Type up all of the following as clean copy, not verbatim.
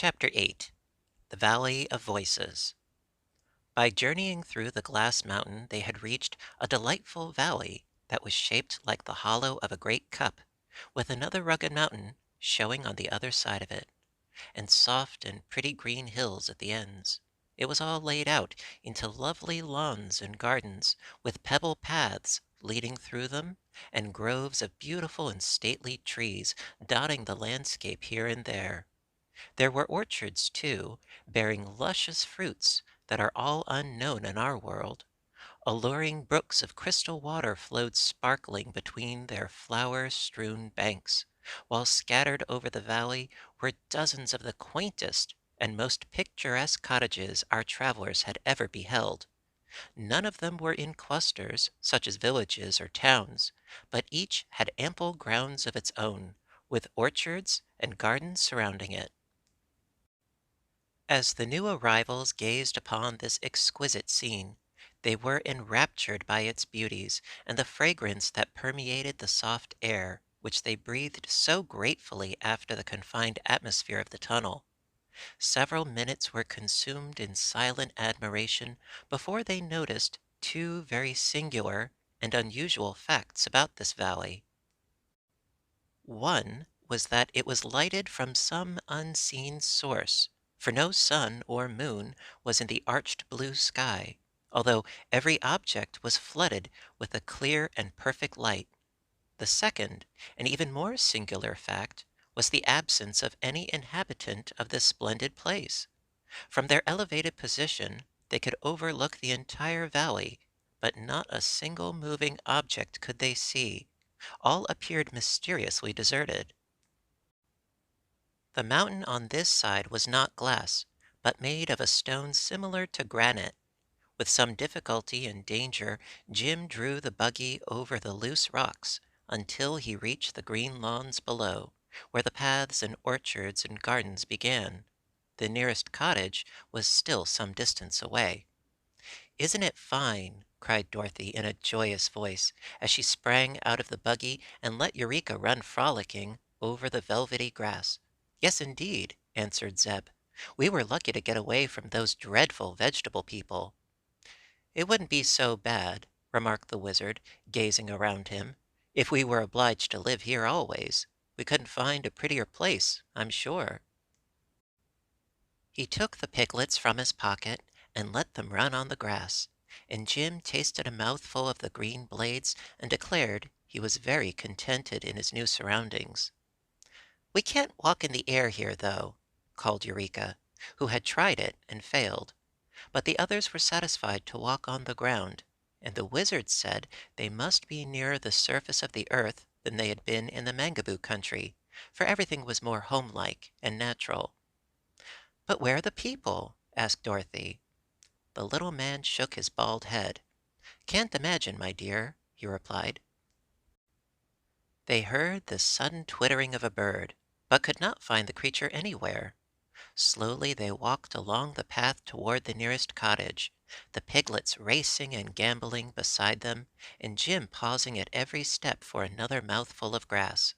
Chapter 8. The Valley of Voices. By journeying through the glass mountain, they had reached a delightful valley that was shaped like the hollow of a great cup, with another rugged mountain showing on the other side of it, and soft and pretty green hills at the ends. It was all laid out into lovely lawns and gardens, with pebble paths leading through them, and groves of beautiful and stately trees dotting the landscape here and there. There were orchards, too, bearing luscious fruits that are all unknown in our world. Alluring brooks of crystal water flowed sparkling between their flower-strewn banks, while scattered over the valley were dozens of the quaintest and most picturesque cottages our travelers had ever beheld. None of them were in clusters, such as villages or towns, but each had ample grounds of its own, with orchards and gardens surrounding it. As the new arrivals gazed upon this exquisite scene, they were enraptured by its beauties and the fragrance that permeated the soft air, which they breathed so gratefully after the confined atmosphere of the tunnel. Several minutes were consumed in silent admiration before they noticed two very singular and unusual facts about this valley. One was that it was lighted from some unseen source, for no sun or moon was in the arched blue sky, although every object was flooded with a clear and perfect light. The second, and even more singular fact, was the absence of any inhabitant of this splendid place. From their elevated position, they could overlook the entire valley, but not a single moving object could they see. All appeared mysteriously deserted. The mountain on this side was not glass, but made of a stone similar to granite. With some difficulty and danger, Jim drew the buggy over the loose rocks until he reached the green lawns below, where the paths and orchards and gardens began. The nearest cottage was still some distance away. "Isn't it fine?" cried Dorothy in a joyous voice, as she sprang out of the buggy and let Eureka run frolicking over the velvety grass. "Yes, indeed," answered Zeb. "We were lucky to get away from those dreadful vegetable people." "It wouldn't be so bad," remarked the Wizard, gazing around him, "if we were obliged to live here always. We couldn't find a prettier place, I'm sure." He took the piglets from his pocket and let them run on the grass, and Jim tasted a mouthful of the green blades and declared he was very contented in his new surroundings. "We can't walk in the air here, though," called Eureka, who had tried it and failed. But the others were satisfied to walk on the ground, and the Wizard said they must be nearer the surface of the earth than they had been in the Mangaboo country, for everything was more homelike and natural. "But where are the people?" asked Dorothy. The little man shook his bald head. "Can't imagine, my dear," he replied. They heard the sudden twittering of a bird, but could not find the creature anywhere. Slowly they walked along the path toward the nearest cottage, the piglets racing and gamboling beside them, and Jim pausing at every step for another mouthful of grass.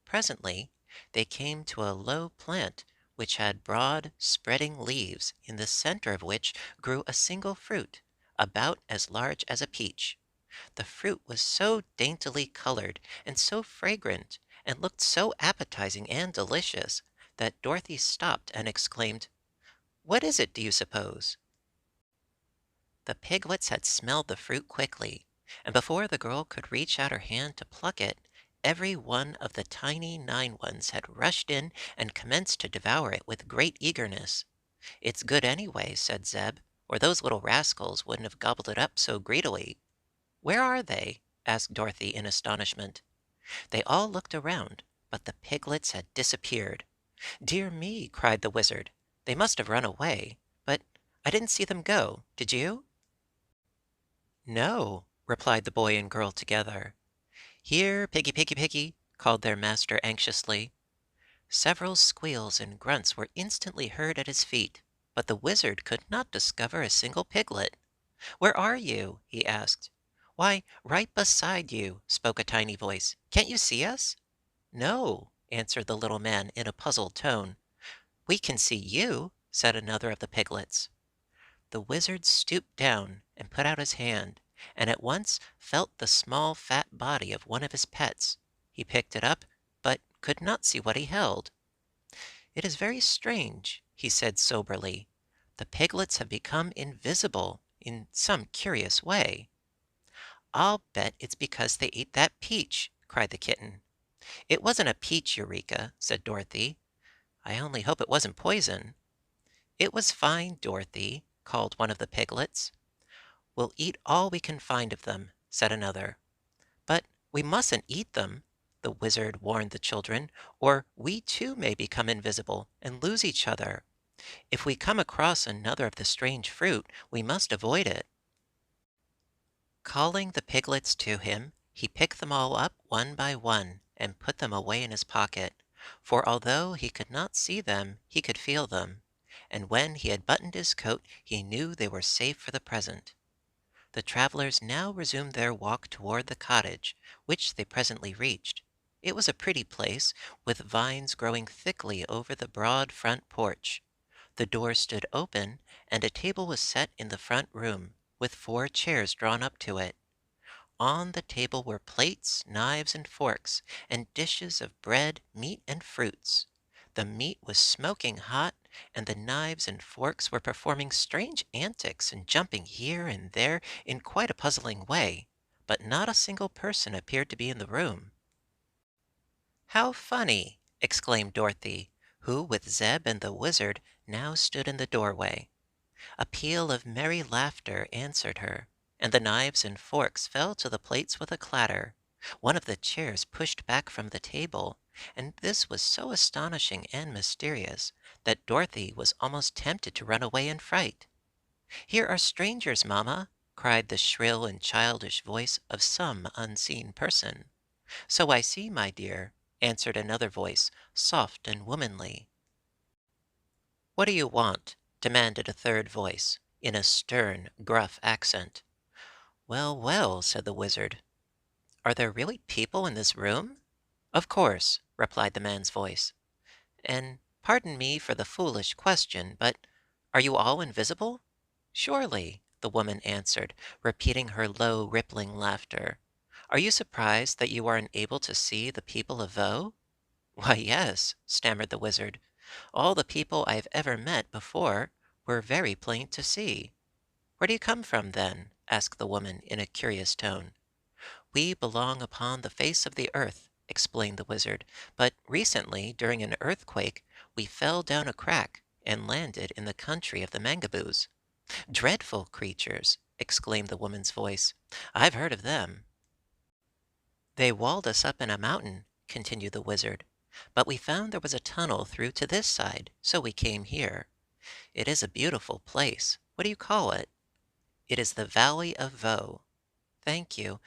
Presently they came to a low plant which had broad, spreading leaves, in the center of which grew a single fruit, about as large as a peach. The fruit was so daintily colored and so fragrant, and looked so appetizing and delicious, that Dorothy stopped and exclaimed, "What is it, do you suppose?" The piglets had smelled the fruit quickly, and before the girl could reach out her hand to pluck it, every one of the tiny nine ones had rushed in and commenced to devour it with great eagerness. "It's good anyway," said Zeb, "or those little rascals wouldn't have gobbled it up so greedily." "Where are they?" asked Dorothy in astonishment. They all looked around, but the piglets had disappeared. "Dear me!" cried the Wizard. "They must have run away. But I didn't see them go. Did you?" "No," replied the boy and girl together. "Here, Piggy, Piggy, Piggy!" called their master anxiously. Several squeals and grunts were instantly heard at his feet, but the Wizard could not discover a single piglet. "Where are you?" he asked. "Why, right beside you," spoke a tiny voice. "Can't you see us?" "No," answered the little man in a puzzled tone. "We can see you," said another of the piglets. The wizard stooped down and put out his hand, and at once felt the small fat body of one of his pets. He picked it up, but could not see what he held. "It is very strange," he said soberly. "The piglets have become invisible in some curious way." "I'll bet it's because they ate that peach," cried the kitten. "It wasn't a peach, Eureka," said Dorothy. "I only hope it wasn't poison." "It was fine, Dorothy," called one of the piglets. "We'll eat all we can find of them," said another. "But we mustn't eat them," the wizard warned the children, "or we too may become invisible and lose each other. If we come across another of the strange fruit, we must avoid it." Calling the piglets to him, he picked them all up one by one and put them away in his pocket, for although he could not see them, he could feel them, and when he had buttoned his coat he knew they were safe for the present. The travelers now resumed their walk toward the cottage, which they presently reached. It was a pretty place, with vines growing thickly over the broad front porch. The door stood open, and a table was set in the front room, with 4 chairs drawn up to it. On the table were plates, knives, and forks, and dishes of bread, meat, and fruits. The meat was smoking hot, and the knives and forks were performing strange antics and jumping here and there in quite a puzzling way, but not a single person appeared to be in the room. "How funny!" exclaimed Dorothy, who with Zeb and the Wizard now stood in the doorway. A peal of merry laughter answered her, and the knives and forks fell to the plates with a clatter. One of the chairs pushed back from the table, and this was so astonishing and mysterious that Dorothy was almost tempted to run away in fright. "Here are strangers, mamma!" cried the shrill and childish voice of some unseen person. "So I see, my dear," answered another voice, soft and womanly. "What do you want?" demanded a third voice, in a stern, gruff accent. "Well, well," said the wizard. "Are there really people in this room?" "Of course," replied the man's voice. "And pardon me for the foolish question, but are you all invisible?" "Surely," the woman answered, repeating her low, rippling laughter. "Are you surprised that you are unable to see the people of Voe?" "Why, yes," stammered the wizard. "All the people I have ever met before were very plain to see." "Where do you come from, then?" asked the woman in a curious tone. "We belong upon the face of the earth," explained the wizard, "but recently, during an earthquake, we fell down a crack and landed in the country of the Mangaboos." "Dreadful creatures!" exclaimed the woman's voice. "I've heard of them." "They walled us up in a mountain," continued the wizard, "but we found there was a tunnel through to this side, so we came here. It is a beautiful place. What do you call it?" "It is the Valley of Voe." "Thank you.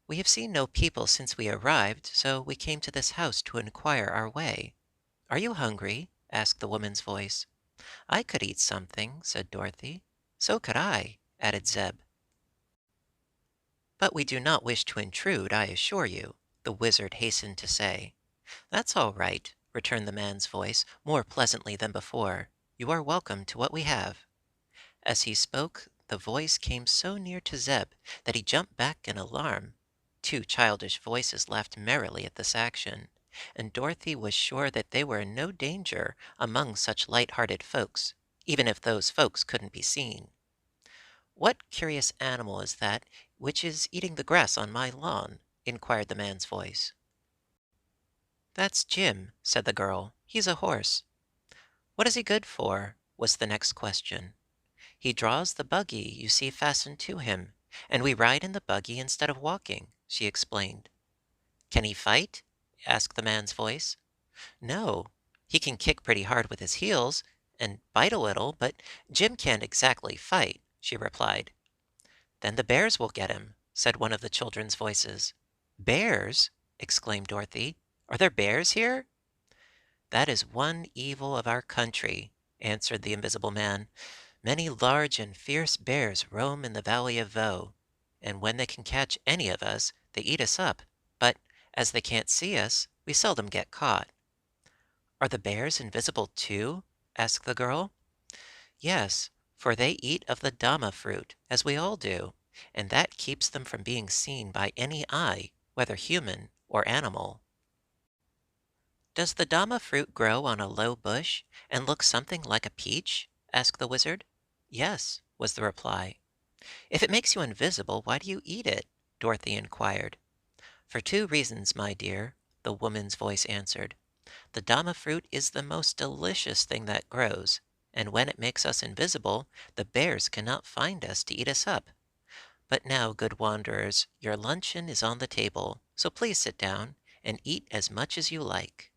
We have seen no people since we arrived, so we came to this house to inquire our way." "Are you hungry?" asked the woman's voice. "I could eat something," said Dorothy. "So could I," added Zeb. "But we do not wish to intrude, I assure you," the wizard hastened to say. "That's all right," returned the man's voice, more pleasantly than before. "You are welcome to what we have." As he spoke, the voice came so near to Zeb that he jumped back in alarm. 2 childish voices laughed merrily at this action, and Dorothy was sure that they were in no danger among such light-hearted folks, even if those folks couldn't be seen. "What curious animal is that which is eating the grass on my lawn?" inquired the man's voice. "That's Jim," said the girl. "He's a horse." "What is he good for?" was the next question. "He draws the buggy you see fastened to him, and we ride in the buggy instead of walking," she explained. "Can he fight?" asked the man's voice. "No. He can kick pretty hard with his heels, and bite a little, but Jim can't exactly fight," she replied. "Then the bears will get him," said one of the children's voices. "Bears!" exclaimed Dorothy. "Are there bears here?" "That is one evil of our country," answered the invisible man. "Many large and fierce bears roam in the Valley of Voe, and when they can catch any of us, they eat us up, but as they can't see us, we seldom get caught." "Are the bears invisible too?" asked the girl. Yes, for they eat of the Dama fruit, as we all do, and that keeps them from being seen by any eye, whether human or animal. Does the Dama fruit grow on a low bush and look something like a peach? Asked the wizard. Yes, was the reply. If it makes you invisible, why do you eat it? Dorothy inquired. For two reasons, my dear, the woman's voice answered. The Dama fruit is the most delicious thing that grows, and when it makes us invisible, the bears cannot find us to eat us up. But now, good wanderers, your luncheon is on the table, so please sit down and eat as much as you like.